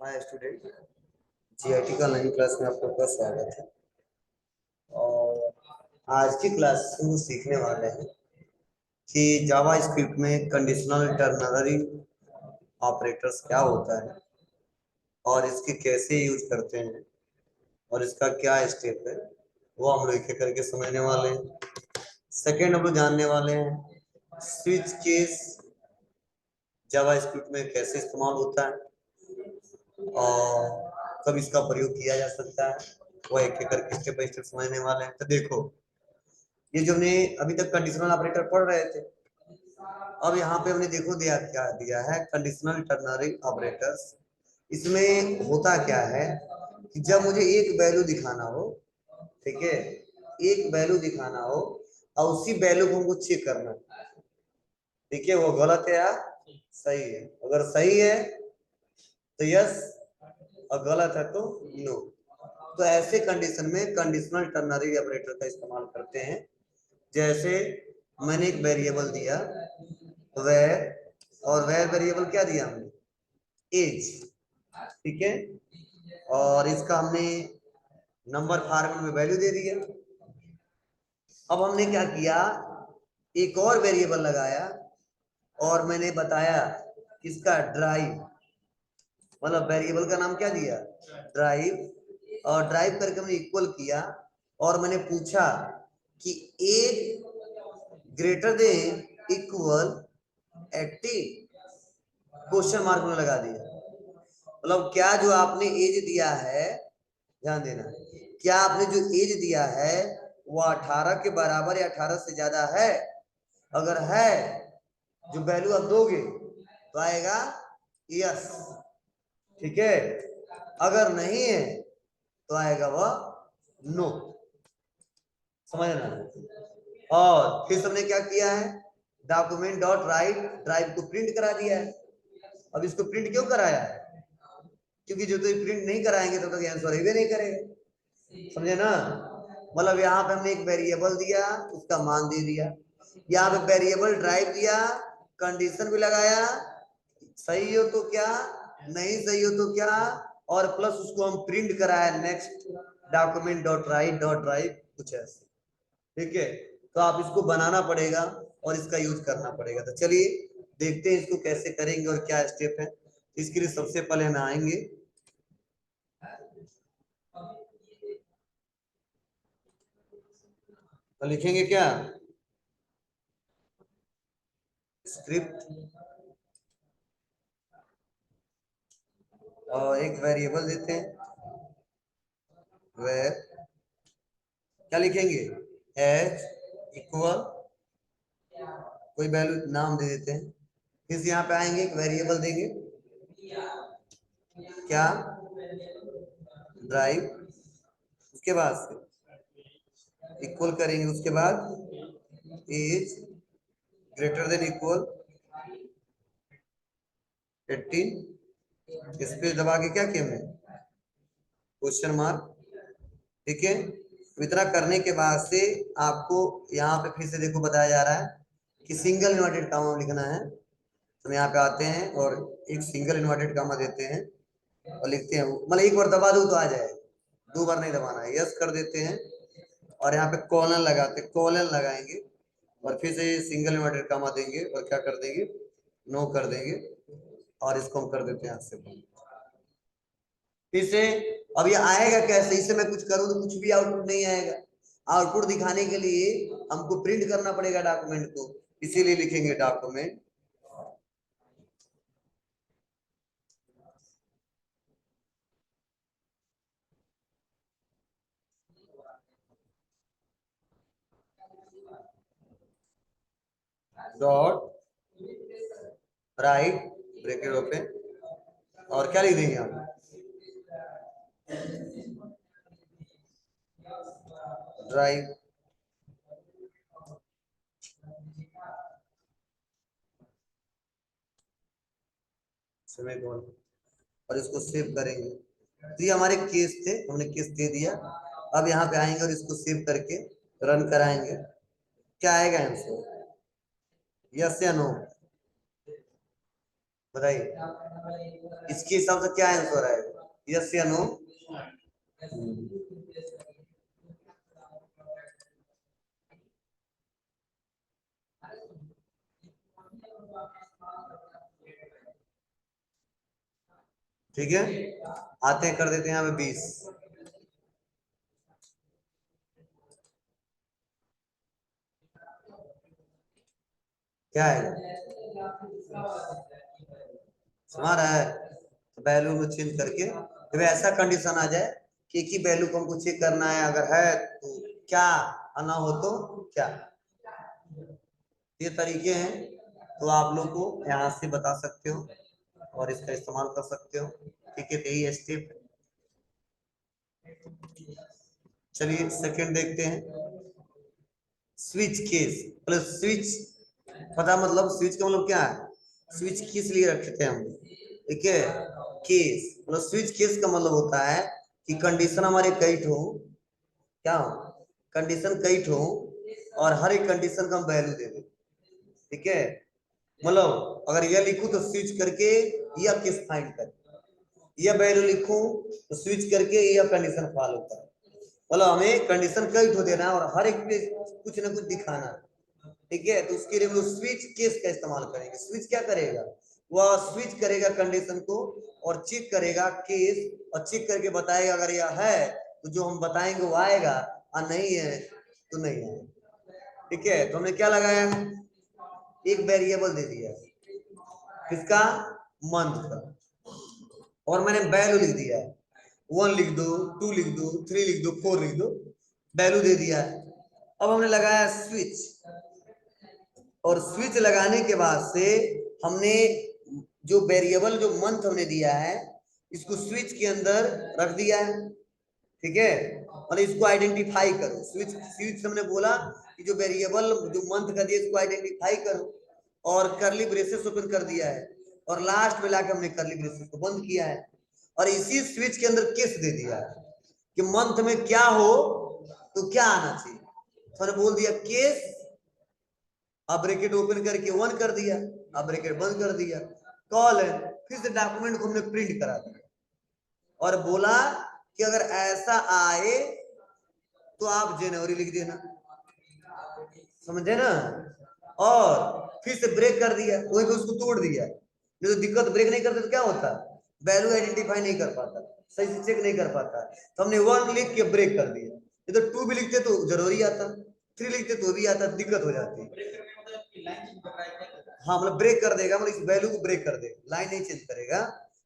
My student GIT का नई class में आप लोग का स्वागत है। और आज की क्लास में हम सीखने वाले हैं कि जावा स्क्रिप्ट में कंडीशनल टर्नरी ऑपरेटर्स क्या होता है और इसके कैसे यूज करते हैं और इसका क्या स्टेप है, वो हम लोग एक एक करके समझने वाले हैं। सेकेंड हम लोग जानने वाले हैं स्विच केस जावा स्क्रिप्ट में कैसे इस्तेमाल होता है और कब इसका प्रयोग किया जा सकता है, वो एक एक करके स्टेप बाय स्टेप समझने वाले हैं। तो देखो, ये जो हमने अभी तक कंडीशनल ऑपरेटर पढ़ रहे थे, अब यहाँ पे हमने देखो दिया क्या दिया है, कंडीशनल टर्नरी ऑपरेटर्स। इसमें होता क्या है कि जब मुझे एक वैल्यू दिखाना हो, ठीक है, एक वैल्यू दिखाना हो और उसी वैल्यू को हमको चेक करना है, ठीक है, वो गलत है या सही है। अगर सही है तो यस और गलत है तो नो। तो ऐसे कंडीशन में कंडीशनल टर्नरी ऑपरेटर का इस्तेमाल करते हैं। जैसे मैंने एक वेरिएबल दिया वेर, और वेर वेरिएबल क्या दिया हमने, एज, ठीक है, और इसका हमने नंबर फॉर्मेट में वैल्यू दे दिया। अब हमने क्या किया, एक और वेरिएबल लगाया और मैंने बताया इसका ड्राइव, मतलब वेरिएबल का नाम क्या दिया, ड्राइव, और ड्राइव करके हमने इक्वल किया और मैंने पूछा कि as greater than equal 80, question mark में लगा दिया। मतलब क्या जो आपने एज दिया है, ध्यान देना, क्या आपने जो एज दिया है वो 18 के बराबर या 18 से ज्यादा है। अगर है, जो वैल्यू आप दोगे तो आएगा यस, ठीक है। अगर नहीं है तो आएगा वह नो, समझना। और फिर हमने क्या किया है, डॉक्यूमेंट डॉट राइट ड्राइव को प्रिंट करा दिया है। अब इसको प्रिंट क्यों कराया है, क्योंकि जो तो प्रिंट नहीं कराएंगे तो आंसर ही नहीं करेगा, समझे ना। मतलब यहाँ पे हमने एक वेरिएबल दिया, उसका मान दे दिया, यहाँ पे वेरिएबल ड्राइव दिया, कंडीशन भी लगाया, सही हो तो क्या, नहीं सही हो तो क्या, और प्लस उसको हम प्रिंट कराया next document dot right dot drive, कुछ ऐसे, ठीक है। तो आप इसको बनाना पड़ेगा और इसका यूज करना पड़ेगा। तो चलिए देखते हैं इसको कैसे करेंगे और क्या स्टेप है। इसके लिए सबसे पहले हम आएंगे, तो लिखेंगे क्या, स्क्रिप्ट, और एक वेरिएबल देते हैं वेर, क्या लिखेंगे, एच इक्वल, कोई वैल्यू नाम दे देते हैं। फिर यहाँ पे आएंगे, एक वेरिएबल देंगे क्या, ड्राइव, उसके बाद इक्वल करेंगे, उसके बाद एज ग्रेटर देन इक्वल 18, इस पे दबा के क्या किया हमने, क्वेश्चन मार्क, ठीक है। तो इतना करने के बाद से आपको यहाँ पे फिर से देखो बताया जा रहा है कि सिंगल इन्वर्टेड कामा लिखना है। हम यहाँ पे आते हैं और एक सिंगल इन्वर्टेड कामा देते हैं और लिखते हैं, मतलब एक बार दबा दो तो आ जाएगा, दो बार नहीं दबाना है, यस कर देते हैं और यहाँ पे कॉलन लगाते, कॉलन लगाएंगे और फिर से सिंगल इन्वर्टेड कामा देंगे और क्या कर देंगे, नो कर देंगे, और इसको हम कर देते हैं हाथ से बंद। फिर से अब ये आएगा कैसे, इससे मैं कुछ करूं तो कुछ भी आउटपुट नहीं आएगा। आउटपुट दिखाने के लिए हमको प्रिंट करना पड़ेगा डॉक्यूमेंट को, इसीलिए लिखेंगे document dot write bracket open, और क्या लिख देंगे हम, ड्राइव, सेमीकोलन, और इसको सेव करेंगे। तो ये हमारे केस थे, हमने केस दे दिया। अब यहाँ पे आएंगे और इसको सेव करके रन कराएंगे, क्या आएगा आंसर, यस या नो, बताइए इसके हिसाब से क्या आंसर आएगा, यस या नो? ठीक है, आते हैं कर देते हैं यहाँ पे 20। क्या है, समझ रहा है? वैल्यू में चेंज करके जब ऐसा कंडीशन आ जाए कि एक ही वैल्यू को हमको चेक करना है, अगर है तो क्या, और ना हो तो क्या, ये तरीके हैं। तो आप लोग को यहाँ से बता सकते हो और इसका इस्तेमाल कर सकते हो। ठीक है, तो यही स्टेप। चलिए सेकंड देखते हैं, स्विच केस प्लस स्विच। पता मतलब स्विच का मतलब क्या है, स्विच किस लिए रखे थे हम, ठीक है। केस मतलब स्विच केस का मतलब होता है कि कंडीशन हमारे कई ठो, क्या कंडीशन कई ठो, और हर एक कंडीशन का हम वैल्यू दे दें। ठीक है, मतलब अगर यह लिखूं तो स्विच करके यह केस फाइंड कर, यह वैल्यू लिखूं तो स्विच करके यह कंडीशन फॉलो कर। मतलब हमें कंडीशन कई ठो देना है और हर एक पे कुछ ना कुछ दिखाना है। ठीक है, तो उसके लिए हम लोग स्विच केस का इस्तेमाल करेंगे। स्विच क्या करेगा, वह स्विच करेगा कंडीशन को और चेक करेगा केस, और चेक करके बताएगा अगर यह है तो जो हम बताएंगे वो आएगा, और नहीं है तो नहीं आएगा। ठीक है, तो हमने क्या लगाया, एक वेरिएबल दे दिया, किसका, मंथ का, और मैंने वैल्यू लिख दिया है, 1 लिख दो, 2 लिख दो, 3 लिख दो, 4 लिख दो, वैल्यू दे दिया है। अब हमने लगाया स्विच, और स्विच लगाने के बाद से हमने जो वेरिएबल जो मंथ हमने दिया है इसको स्विच के अंदर रख दिया है। ठीक है, मतलब इसको आइडेंटिफाई करो, स्विच स्विच हमने बोला कि जो वेरिएबल जो मंथ का दिया इसको आइडेंटिफाई करो, और करली ब्रेसेस ओपन कर दिया है, और लास्ट में लाके हमने करली ब्रेसेस को बंद किया है, और इसी स्विच के अंदर केस दे दिया है कि मंथ में क्या हो तो क्या आना चाहिए। तो हमने बोल दिया केस, अब ब्रैकेट ओपन करके 1 कर दिया, अब ब्रैकेट बंद कर दिया, कॉल है, फिर से डॉक्यूमेंट को हमने प्रिंट करा दिया और बोला कि अगर ऐसा आए तो आप जनवरी लिख देना, समझे ना। और फिर से ब्रेक कर दिया, वही पे उसको तोड़ दिया, नहीं तो दिक्कत, ब्रेक नहीं करते तो क्या होता, वैल्यू आइडेंटिफाई नहीं कर पाता, सही से चेक नहीं कर पाता। तो हमने 1 लिख के ब्रेक कर दिया, ये तो 2 भी लिखते तो जरूरी आता, 3 लिखते तो भी आता, दिक्कत हो जाती। हाँ मतलब ब्रेक कर देगा, मतलब इस वैल्यू को ब्रेक कर देगा, लाइन नहीं चेंज करेगा,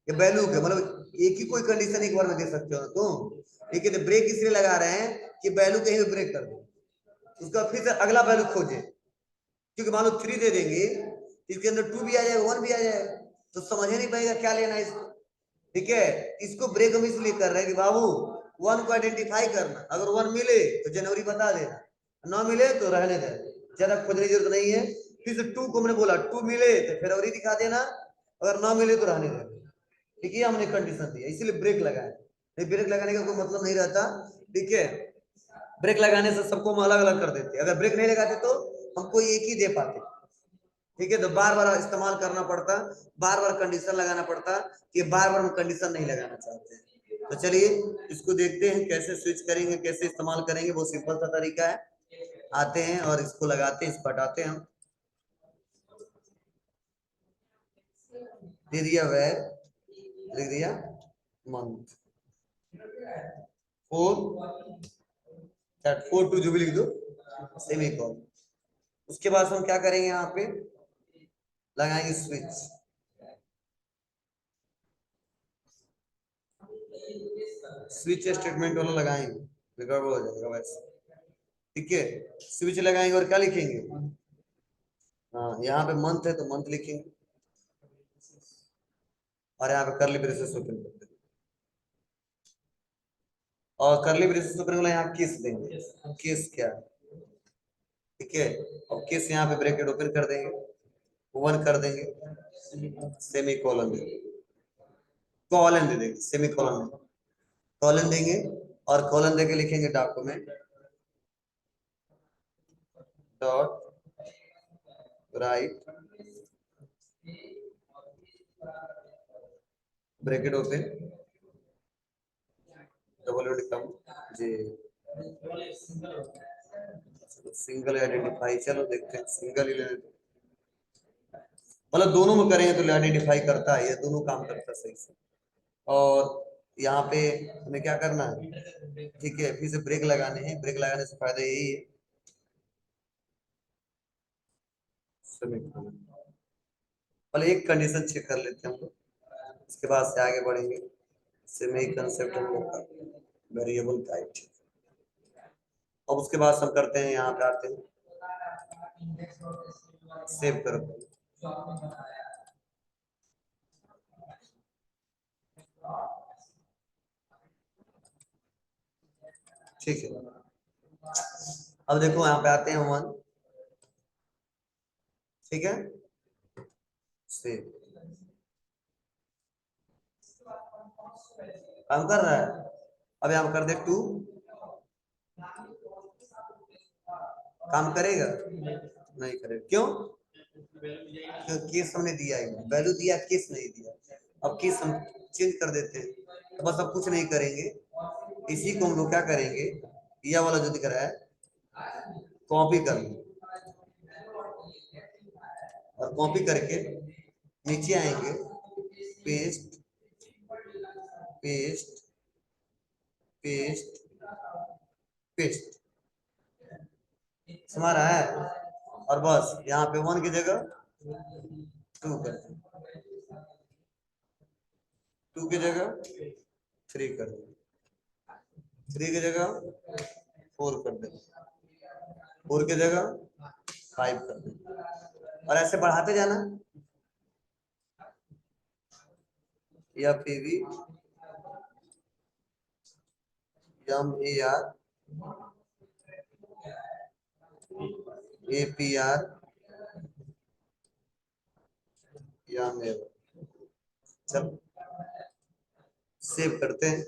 ये वैल्यू के मतलब एक ही कोई कंडीशन एक बार में दे सकते हो तुम। ठीक है, तो ब्रेक इसलिए लगा रहे हैं कि वैल्यू कहीं भी ब्रेक कर दो, उसका फिर से अगला वैल्यू खोजे, क्योंकि मान लो 3 दे देंगे, इसके अंदर 2 भी आ जाएगा, 1 भी आ जाएगा, तो समझ ही नहीं पाएगा क्या लेना है इसको। ठीक है, इसको ब्रेक हम इसलिए कर रहे हैं कि बाबू 1 को आइडेंटिफाई करना, अगर 1 मिले तो जनवरी बता देना, ना मिले तो रहने देना, ज्यादा खोजने की जरूरत नहीं है। फिर से 2 को हमने बोला 2 मिले तो फरवरी दिखा देना, अगर ना मिले तो रहने देना। ठीक है, हमने कंडीशन दिया, इसीलिए ब्रेक लगाया, नहीं ब्रेक लगाने का कोई मतलब नहीं रहता। ठीक है, ब्रेक लगाने से सबको हम अलग अलग कर देते, अगर ब्रेक नहीं लगाते तो हम कोई एक ही दे पाते। ठीक है, तो बार बार इस्तेमाल करना पड़ता, बार बार कंडीशन लगाना पड़ता, कि बार बार हम कंडीशन नहीं लगाना चाहते। तो चलिए इसको देखते हैं कैसे स्विच करेंगे, कैसे इस्तेमाल करेंगे, बहुत सिंपल सा तरीका है। आते हैं और इसको लगाते हैं, इसको हटाते हैं हम, दे दिया वैर, लिख दिया मंथ, 4 जो भी लिख दो, सेमी कॉल। उसके बाद हम क्या करेंगे, यहाँ पे लगाएंगे स्विच, स्विच स्टेटमेंट वाला लगाएंगे, गड़बड़ हो जाएगा वैसे। ठीक है, स्विच लगाएंगे और क्या लिखेंगे, हाँ यहाँ पे मंथ है तो मंथ लिखेंगे, और यहाँ पे करली ब्रेसेस ओपन कर देंगे, और करली ब्रेसेस ओपन वाला यहाँ केस देंगे, केस क्या है। ठीक है, अब केस यहाँ पे ब्रैकेट ओपन कर देंगे, 1 कर देंगे, सेमी कॉलन देंगे, कॉलन दे देंगे, सेमी कॉलन, कॉलन देंगे, और कॉलन देके लिखेंगे document dot write bracket open, double कम जी, सिंगल आइडेंटिफाई, चलो देखते हैं सिंगल ही ले लेते हैं। मतलब दोनों में करेंगे तो आइडेंटिफाई करता है, ये दोनों काम करता है सही से। और यहाँ पे हमें क्या करना है, ठीक है, फिर से ब्रेक लगाने हैं, ब्रेक लगाने से फायदा यही है, पहले एक कंडीशन चेक कर लेते हैं हम लोग, उसके बाद से आगे बढ़ेंगे। सेम ही कंसेप्ट हम लोग का वेरिएबल टाइप। अब उसके बाद सब करते हैं, यहाँ पे आते हैं, सेव करो, ठीक है। अब देखो यहाँ पे आते हैं 1, ठीक है, सेव काम कर रहा है। अब यहाँ कर दे 2, काम करेगा नहीं करेगा, क्यों? केस हमने दिया है, वैल्यू दिया, केस नहीं दिया। अब केस हम चेंज कर देते हैं, तो बस अब कुछ नहीं करेंगे, इसी को हम लोग क्या करेंगे, यह वाला जो दिख रहा है कॉपी कर लो, और कॉपी करके नीचे आएंगे, पेस्ट पेस्ट पेस्ट पेस्ट, समझ रहा है? और बस यहाँ पे 1 की जगह 2 कर दो, 2 की जगह 3 कर दो, 3 की जगह 4 कर दो, 4 की जगह 5 कर दो, और ऐसे बढ़ाते जाना, या फिर भी MAR APR या चल सेव करते हैं।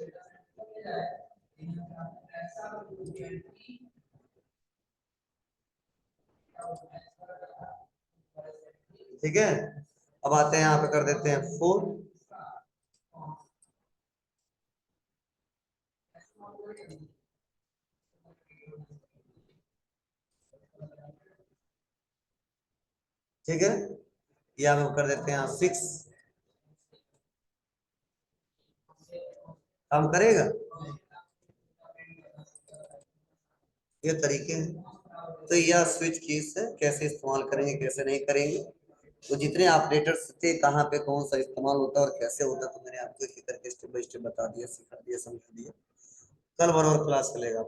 ठीक है, अब आते हैं यहाँ पे कर देते हैं 4, ठीक है, या हम कर देते हैं 6, काम करेगा, ये तरीके हैं। तो यह स्विच कीज है, कैसे इस्तेमाल करेंगे कैसे नहीं करेंगे, तो जितने ऑपरेटर्स थे कहाँ पे कौन सा इस्तेमाल होता है और कैसे होता है, तो मैंने आपको एक करके स्टेप बाय स्टेप बता दिया, सिखा दिया, समझा दिया। कल और क्लास चलेगा।